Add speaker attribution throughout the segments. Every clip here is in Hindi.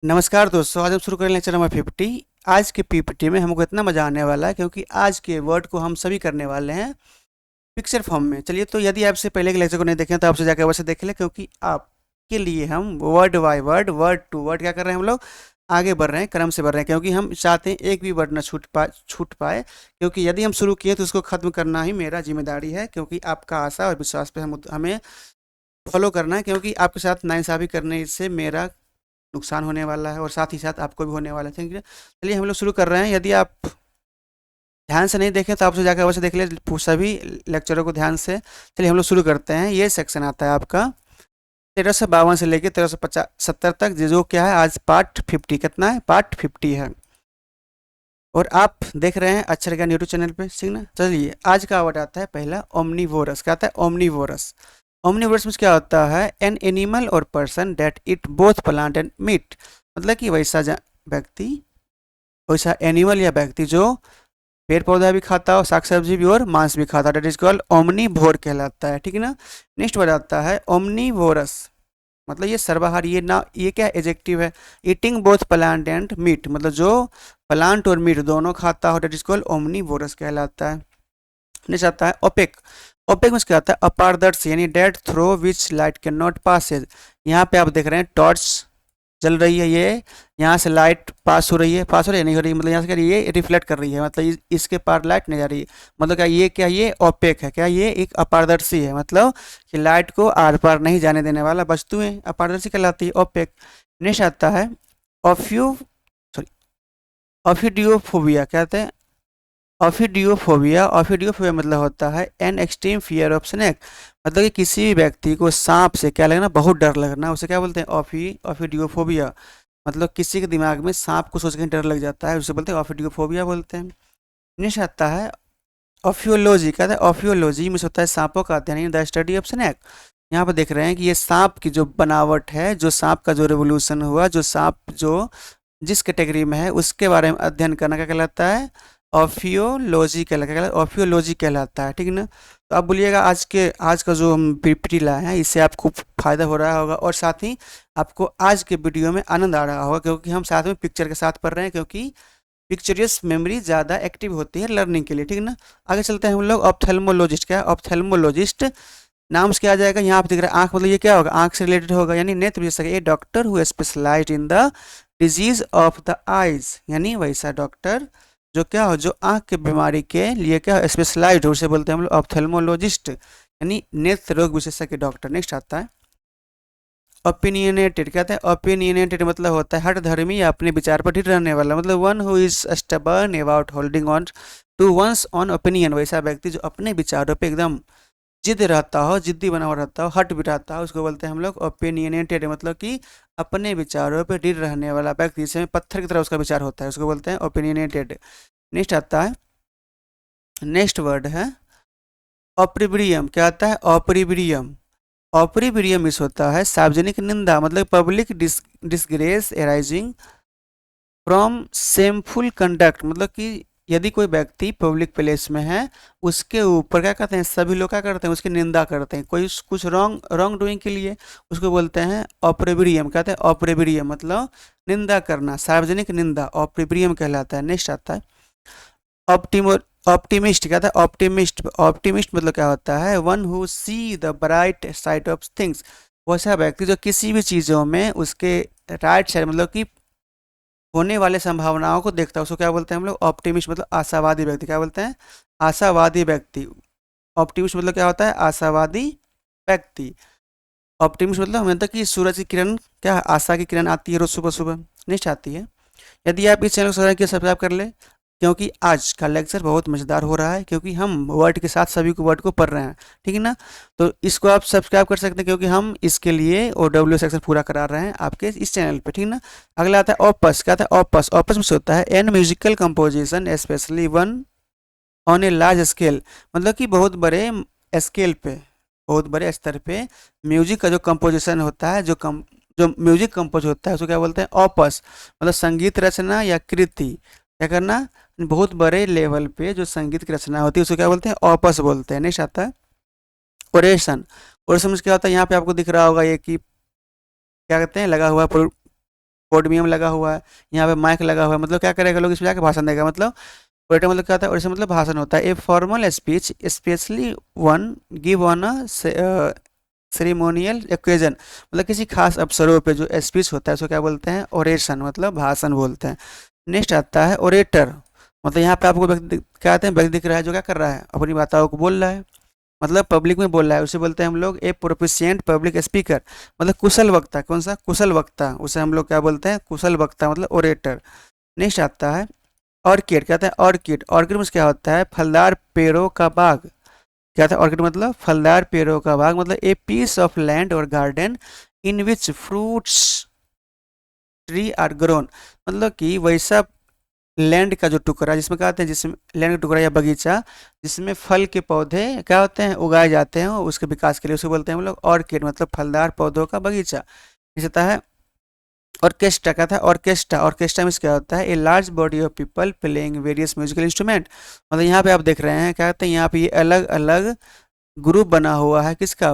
Speaker 1: नमस्कार दोस्तों, आज हम शुरू करें लेक्चर नंबर 50। आज के पीपीटी में हमको इतना मजा आने वाला है क्योंकि आज के वर्ड को हम सभी करने वाले हैं पिक्चर फॉर्म में। चलिए, तो यदि आपसे पहले के लेक्चर को नहीं देखें तो आपसे जाकर अवश्य देख लें, क्योंकि आपके लिए हम word by word, word to word क्या कर रहे हैं, हम लोग आगे बढ़ रहे हैं, क्रम से बढ़ रहे हैं, क्योंकि हम चाहते हैं एक भी वर्ड ना छूट पाए। क्योंकि यदि हम शुरू किए तो उसको खत्म करना ही मेरा जिम्मेदारी है, क्योंकि आपका आशा और विश्वास पे हमें फॉलो करना है, क्योंकि आपके साथ नाइंसाफ़ी करने से मेरा नुकसान होने वाला है और साथ ही साथ आपको भी होने वाला है। ठीक है, चलिए हम लोग शुरू कर रहे हैं। यदि आप ध्यान से नहीं देखें तो आपसे जाकर अवश्य देख ले सभी लेक्चरों को ध्यान से। चलिए हम लोग शुरू करते हैं। ये सेक्शन आता है आपका 1352 से लेकर 1370 तक, जो क्या है आज पार्ट 50। कितना है? पार्ट 50 है। और आप देख रहे हैं अक्षर ज्ञान यूट्यूब चैनल पे, ठीक ना। चलिए, आज का वर्ड आता है पहला ओमनीवोरस। क्या आता है? ओमनीवोरस। ओमनीवोरस में क्या होता है? An animal or person that eat both plant and meat. मतलब कि वैसा व्यक्ति, वैसा एनिमल या व्यक्ति जो पेड़ पौधा भी खाता हो, साग सब्जी भी और मांस भी खाता है, डेट इज कॉल्ड ओमनीवोर कहलाता है। ठीक है ना। नेक्स्ट वर्ड आता है ओमनीवोरस। मतलब ये सर्वाहारी, ये क्या एजेक्टिव है? Eating both plant and meat, मतलब जो प्लांट और मीट दोनों खाता हो, डेट इज कॉल्ड ओमनीवोरस कहलाता है। नेक्स्ट आता है ओपेक। ओपेक में क्या आता है? अपारदर्शी, यानी that through which light can not passes. यहाँ पे आप देख रहे हैं टॉर्च जल रही है, ये यहाँ से लाइट पास हो रही है, नहीं हो रही, मतलब यहाँ से क्या ये रिफ्लेक्ट कर रही है, मतलब इसके पार लाइट नहीं जा रही है। मतलब क्या ये ओपेक है? क्या ये एक अपारदर्शी है, मतलब कि लाइट को आर पार नहीं जाने देने वाला वस्तुएं अपारदर्शी कहलाती है, ओपेक। नेक्स्ट आता है ऑफ्यू सॉरी ऑफिडियोफोबिया। क्या कहते हैं? ऑफिडियोफोबिया। ऑफिडियोफोबिया मतलब होता है an extreme fear of snake. मतलब कि किसी भी व्यक्ति को सांप से क्या लगना, बहुत डर लगना, उसे क्या बोलते हैं? ऑफिडियोफोबिया। मतलब किसी के दिमाग में सांप को सोच के डर लग जाता है, उसे बोलते हैं ऑफिडियोफोबिया बोलते हैं। नेक्स्ट आता है ऑफियोलॉजी। कहते हैं ऑफियोलॉजी में होता है सांपों का अध्ययन, यानी द स्टडी ऑफ स्नेक। यहाँ पर देख रहे हैं कि ये सांप की जो बनावट है, जो सांप का जो रेवोल्यूशन हुआ, जो सांप जो जिस कैटेगरी में है उसके बारे में अध्ययन करना क्या कहलाता है? ऑफियोलॉजी कहलाता है। ठीक है ना। तो आप बोलिएगा आज का जो हम पीपीटी लाए हैं, इससे आपको फ़ायदा हो रहा होगा और साथ ही आपको आज के वीडियो में आनंद आ रहा होगा, क्योंकि हम साथ में पिक्चर के साथ पढ़ रहे हैं, क्योंकि पिक्चरियस मेमोरी ज़्यादा एक्टिव होती है लर्निंग के लिए। ठीक है ना। आगे चलते हैं हम लोग। ऑप्थेल्मोलॉजिस्ट। क्या है? ऑप्थेल्मोलॉजिस्ट नाम से क्या आ जाएगा? यहाँ पे दिख रहा है आँख, मतलब ये क्या होगा? आँख से रिलेटेड होगा, यानी नेत्र विशेषज्ञ। A doctor who specialized in the disease of the eyes, यानी वैसा डॉक्टर जो क्या हो, जो आँख के बीमारी के लिए क्या स्पेशलाइज्ड हो, उसे बोलते हैं हम लोग ऑप्थेल्मोलॉजिस्ट, यानी नेत्र रोग विशेषज्ञ डॉक्टर। नेक्स्ट आता है ओपिनियनेटेड। कहते हैं ओपिनियनेटेड मतलब होता है हठ धर्मी या अपने विचार पर ढिर रहने वाला, मतलब one who is stubborn about holding on to one's own opinion. वैसा व्यक्ति जो अपने विचारों पे एकदम जिद रहता हो, जिद्दी बना हुआ रहता हो, हट भी रहता हो, उसको बोलते हैं हम लोग ओपिनियनेटेड। मतलब कि अपने विचारों पे ढिर रहने वाला व्यक्ति, जिसमें पत्थर की तरह उसका विचार होता है, उसको बोलते हैं ओपिनियनेटेड। नेक्स्ट आता है, नेक्स्ट वर्ड है ऑप्रीब्रियम। क्या आता है? ऑप्रीब्रियम। ऑप्रीब्रियम इस होता है सार्वजनिक निंदा, मतलब public disgrace arising from shameful conduct. मतलब कि यदि कोई व्यक्ति पब्लिक प्लेस में है, उसके ऊपर क्या कहते हैं? सभी लोग क्या करते हैं? उसकी निंदा करते हैं, कोई कुछ रॉन्ग रॉन्ग डूइंग के लिए, उसको बोलते हैं ऑप्रेबिरियम। कहते हैं ऑप्रेबिरियम मतलब निंदा करना, सार्वजनिक निंदा, ऑप्रेबिरियम कहलाता है। नेक्स्ट आता है ऑप्टिमो ऑप्टिमिस्ट। कहता है ऑप्टिमिस्ट। ऑप्टिमिस्ट मतलब क्या होता है? One who see the bright side of things. वैसा व्यक्ति जो किसी भी चीज़ों में उसके राइट साइड, मतलब कि होने वाले संभावनाओं को देखता है, उसको क्या बोलते हैं हम लोग? ऑप्टिमिस्ट। मतलब आशावादी व्यक्ति। क्या बोलते हैं? आशावादी व्यक्ति। ऑप्टिमिस्ट मतलब क्या होता है? आशावादी व्यक्ति। ऑप्टिमिस्ट मतलब हमें तक कि सूरज की किरण, क्या आशा की किरण आती है रोज सुबह सुबह। नेक्स्ट आती है, यदि आप इस चैनल को सब्सक्राइब कर ले, क्योंकि आज का लेक्चर बहुत मज़ेदार हो रहा है, क्योंकि हम वर्ड के साथ सभी को वर्ड को पढ़ रहे हैं। ठीक है ना। तो इसको आप सब्सक्राइब कर सकते हैं, क्योंकि हम इसके लिए OW सेक्शन पूरा करा रहे हैं आपके इस चैनल पे। ठीक है ना। अगला आता है ऑपस। क्या आता है? ऑपस। ऑपस में से होता है an musical composition especially one on a large scale. मतलब कि बहुत बड़े स्केल पे, बहुत बड़े स्तर पे म्यूजिक का जो कंपोजिशन होता है, जो म्यूजिक कंपोज होता है, उसको क्या बोलते हैं? ऑपस। मतलब संगीत रचना या कृति। क्या करना? बहुत बड़े लेवल पे जो संगीत की रचना होती है, उसको क्या बोलते हैं? ऑपस बोलते हैं। नेक्स्ट आता है ओरेशन। ओरेशन में क्या होता है? यहाँ पे आपको दिख रहा होगा ये कि क्या कहते हैं, लगा हुआ पोडियम लगा हुआ है, यहाँ पे माइक लगा हुआ है, मतलब क्या करेगा लोग, इसमें जाके भाषण देगा। मतलब ओरेटर मतलब क्या होता है, ओरेशन मतलब भाषण होता है। A formal speech specially one give on a ceremonial occasion, मतलब किसी खास अवसरों पे जो स्पीच होता है उसको क्या बोलते हैं, ओरेशन, मतलब भाषण बोलते हैं। नेक्स्ट आता है ओरेटर, मतलब यहाँ पे आपको व्यक्ति क्या आते हैं, व्यक्ति दिख रहा है जो क्या कर रहा है, अपनी बातों को बोल रहा है, मतलब पब्लिक में बोल रहा है, उसे बोलते हैं हम लोग ए प्रोफिशिएंट पब्लिक स्पीकर, मतलब कुशल वक्ता। कौन सा कुशल वक्ता, उसे हम लोग क्या बोलते हैं, कुशल वक्ता, मतलब ओरेटर। नेक्स्ट आता है ऑर्किड, कहते हैं ऑर्किड, ऑर्किड में क्या होता है, फलदार पेड़ों का बाग। क्या था ऑर्किड मतलब, फलदार पेड़ों का बाग, मतलब a piece of land or garden in which fruits tree are grown, मतलब कि वैसा लैंड का जो टुकड़ा, जिसमें क्या होते हैं, जिसमें लैंड का टुकड़ा या बगीचा जिसमें फल के पौधे क्या होते हैं, उगाए जाते हैं उसके विकास के लिए, उसे बोलते हैं हम लोग ऑर्किड, मतलब फलदार पौधों का बगीचा। इस होता है ऑर्केस्ट्रा, क्या था ऑर्केस्ट्रा, ऑर्केस्ट्रा में क्या होता है, a large body of people playing various musical instrument, मतलब यहाँ पे आप देख रहे हैं क्या कहते हैं, यहाँ पे ये अलग अलग ग्रुप बना हुआ है किसका,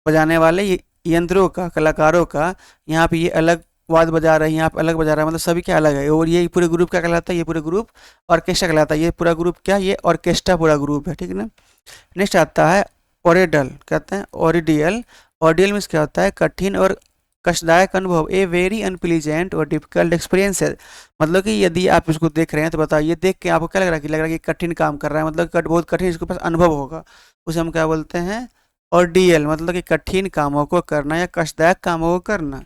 Speaker 1: बजाने वाले यंत्रों का, कलाकारों का। यहाँ पे ये अलग वाद बजा रहे हैं, यहाँ पे अलग बजा रहा है, मतलब सभी क्या अलग है, और ये पूरे ग्रुप क्या कहलाता है, ये पूरे ग्रुप ऑर्केस्ट्रा कहलाता है। ये पूरा ग्रुप क्या, ये ऑर्केस्ट्रा पूरा ग्रुप है, ठीक है ना। नेक्स्ट आता है ओरेडल, कहते हैं ओरिडियल, ऑडियल में क्या होता है, कठिन और कष्टदायक अनुभव, ए वेरी अनप्लीजेंट और डिफिकल्ट एक्सपीरियंस है, मतलब कि यदि आप इसको देख रहे हैं तो बताइए, देख के आपको क्या लग रहा है, कि लग रहा है कि कठिन काम कर रहा है, मतलब बहुत कठिन इसके पास अनुभव होगा, उसे हम क्या बोलते हैं, ऑर्डियल, मतलब कि कठिन कामों को करना या कष्टदायक कामों को करना।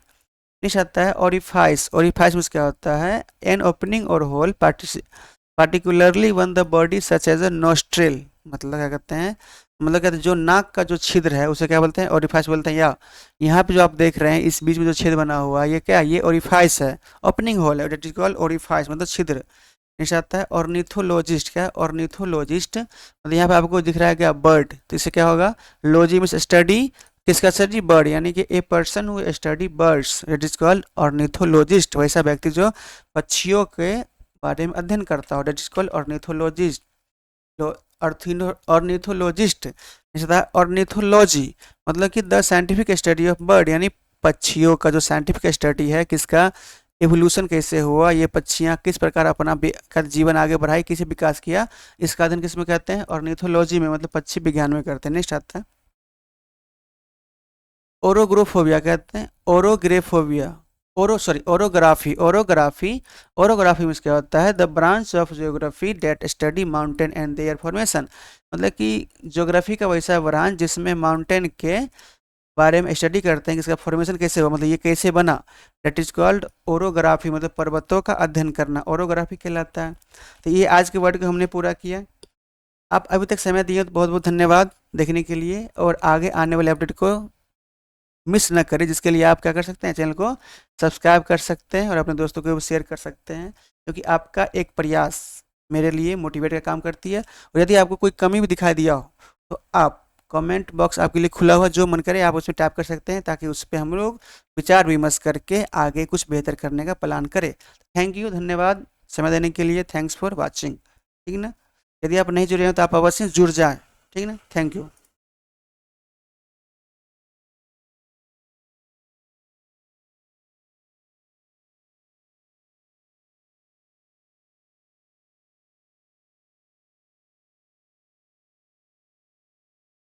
Speaker 1: नेक्स्ट आता है ओरिफाइस, ओरिफाइस में क्या होता है, an opening or hole particularly one the body such as a nostril, मतलब क्या कहते हैं, मतलब कहते हैं जो नाक का जो छिद्र है उसे क्या बोलते हैं, ओरिफाइस बोलते हैं। या यहाँ पे जो आप देख रहे हैं इस बीच में जो छेद बना हुआ है ये क्या, ये ओरिफाइस है, ओपनिंग होल है, डेट इज कॉल्ड ओरिफाइस, मतलब छिद्र। नेक्स्ट आता है ऑर्निथोलॉजिस्ट, क्या ऑर्निथोलॉजिस्ट, मतलब यहाँ पे आपको दिख रहा है क्या, बर्ड, तो इससे क्या होगा, लॉजी में स्टडी, किसका स्टडी, बर्ड, यानी कि a person who study birds, it is called ornithologist, वैसा व्यक्ति जो पक्षियों के बारे में अध्ययन करता हो, that is called ornithologist. Ornithologist, ornithology, मतलब कि the scientific study of bird, यानी पक्षियों का जो साइंटिफिक स्टडी है, किसका, एवोल्यूशन कैसे हुआ, ये पक्षियाँ किस प्रकार अपना जीवन आगे बढ़ाई, किसे विकास किया, इसका अध्ययन किस में कहते हैं, ऑर्निथोलॉजी में, मतलब पक्षी विज्ञान में करते हैं। नेक्स्ट आता है ओरोग्रोफोबिया, कहते हैं ओरोग्रेफोबिया, ओरोग्राफी, ओरोग्राफी, ओरोग्राफी में क्या होता है, the branch of geography that study mountain and their formation, मतलब कि ज्योग्राफी का वैसा ब्रांच जिसमें माउंटेन के बारे में स्टडी करते हैं कि इसका फॉर्मेशन कैसे हुआ, मतलब ये कैसे बना, डेट इज कॉल्ड ओरोग्राफी, मतलब पर्वतों का अध्ययन करना ओरोग्राफी कहलाता है। तो ये आज के वर्ड को हमने पूरा किया। आप अभी तक समय दिए तो बहुत बहुत धन्यवाद देखने के लिए, और आगे आने वाले अपडेट को मिस न करें, जिसके लिए आप क्या कर सकते हैं, चैनल को सब्सक्राइब कर सकते हैं और अपने दोस्तों को शेयर कर सकते हैं, क्योंकि आपका एक प्रयास मेरे लिए मोटिवेट का काम करती है। और यदि आपको कोई कमी भी दिखाई दिया हो तो आप कमेंट बॉक्स आपके लिए खुला हुआ, जो मन करे आप उसमें टाइप कर सकते हैं, ताकि उस पर हम लोग विचार विमर्श करके आगे कुछ बेहतर करने का प्लान करें। थैंक यू, धन्यवाद समय देने के लिए, थैंक्स फॉर वॉचिंग, ठीक ना। यदि आप नहीं जुड़े हैं तो आप अवश्य जुड़ जाएँ, ठीक ना। Thank you.